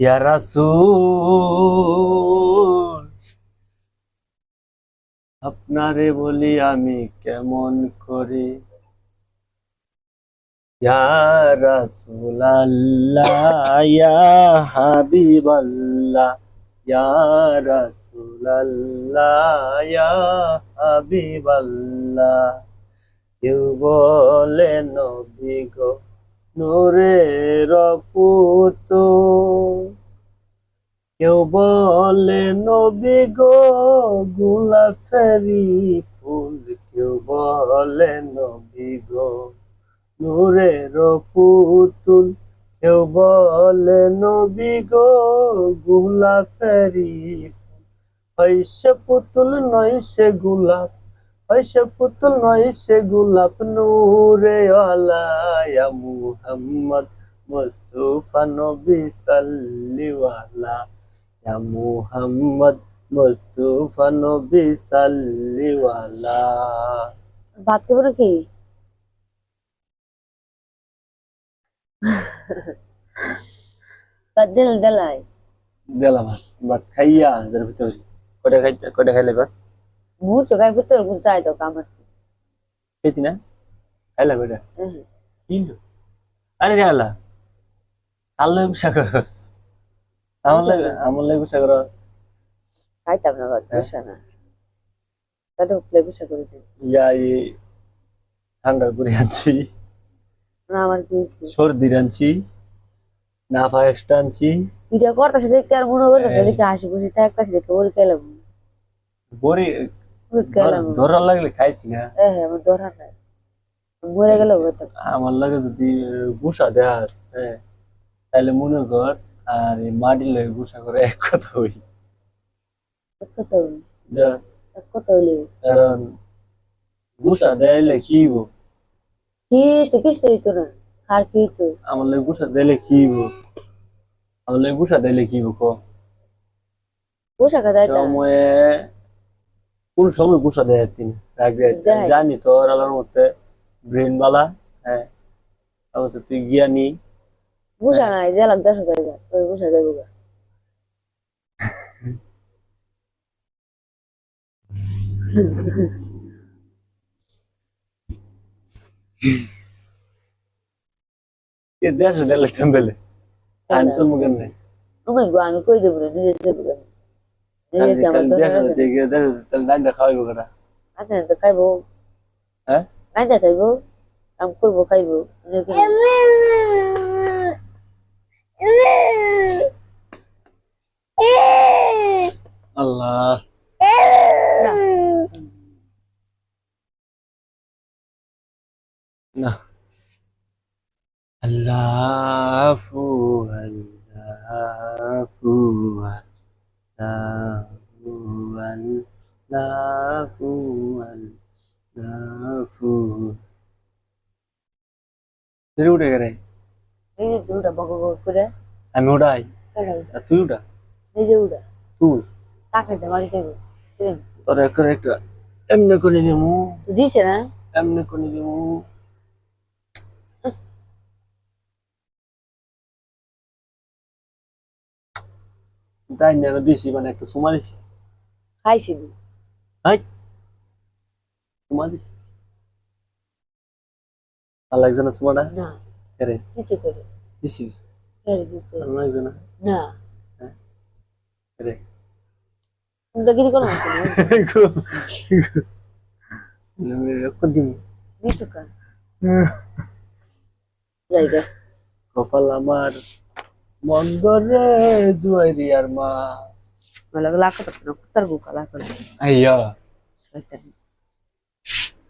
ইয়া রাসূল আপনারে বলি আমি কেমন করে ইয়া রাসূলাল্লাহ ইয়া হাবিবাল্লাহ ইয়া রাসূলাল্লাহ ইয়া হাবিবাল্লাহ কেউ বলে নবী গো নূরের পুতুল কেউ বলে নবী গো গোলাপেরই ফুল কেউ বলে নবী গো নূরের পুতুল কেউ বলে নবী গো গোলাপেরই হয় সে পুতুল নয় সে গোলাপ হয় সে পুতুল নয় সে গোলাপ নূরে আলা মুহাম্মদ মুস্তাফা নবী সাল্লিওয়ালা ইয়া মুহাম্মদ মুস্তাফা নবী সাল্লিওয়ালা ভাত খাবো নাকি? ভাত দেলাই দিলাম ভাত খাইয়া যার ভিতর কয়টা খাইলে ভাত বুঝছো গায়ে ভিতরে বুঝাই দাও কামার খেয়েছি না খাইলা কয়টা কিলো আরে খাইলা আল্লাহ গুসা করস আমার লাগে গুসা করস খাইতাম না ভাত বুঝা না তাহলে উপলে বুঝা করে দিন ইয়া ঠান্ডার করে আনছি না আমার কি সর্দির আনছি নাফা এক্সট্রা আনছি এটা করতেছে দেখতে আর মনে করতেছে দেখে হাসি খুশি থাকতেছে দেখে ওর খেলাম বড়ি খেলাম ধরার লাগলে খাইছি না হ্যাঁ আমার ধরা নাই মরে গেল আমার লাগে যদি গুসা দেয়াস হ্যাঁ তাহলে মনে কর আর এই মাটি লাগে গুসা করে এক কথা হই কত জাস কত হইলে কারণ গুসা দেয়াইলে কি হইব কি তো কিছু হইতো না আর কি তো আমার লাগে গুসা দিলে কি হইব আমার লাগে গুসা দিলে কি হইব ক পোশাক দেয় সময়ে কোন সময় গুসা দেয় তিনি জানি তোর আলার মধ্যে ব্রেন বালা হ্যাঁ আমার তো তুই জ্ঞানী বুঝা নাই দেলাক 10,000 টাকা ওই বুঝা যাবো গা কে দেশ দিলে থামবেলে আমি শুনবো কেন ওমাই গো আমি কই দেব রে নিজে দেব গা নিজে কি আমার ধরে রাখে তাহলে ডাইনটা খাওয়াইবো কেনা আচ্ছা তো খাইবো হ্যাঁ নাইটা খাইবো কাম করবো খাইবো আল্লাহ না আল্লাহু আল্লাহু আল্লাহু আল্লাহু আল্লাহু তুই উঠে গেলে নিজে দুটা বক বক করে আমি উঠাই তুই উঠা নিজে উড়া তুই টাকা দে বাড়ি খাইবো তোর একটা এমনি করে দিমু তো দিছে না এমনি করে দিমু তাই না দিছি মানে একটা সুমা দিছি খাইছি হাই সুমা দিছি আর লাগছে না সুমাটা না করে দিতে করে দিছি করে দিতে আর লাগছে না না করে তোমরা কি করো রক্ত দিমু দিছো কা জায়গা কপাল আমার মন্দরে জুয়ারি আর মা मला लागत होतं ना कुत्तर भुका लागत আইয়া शैतान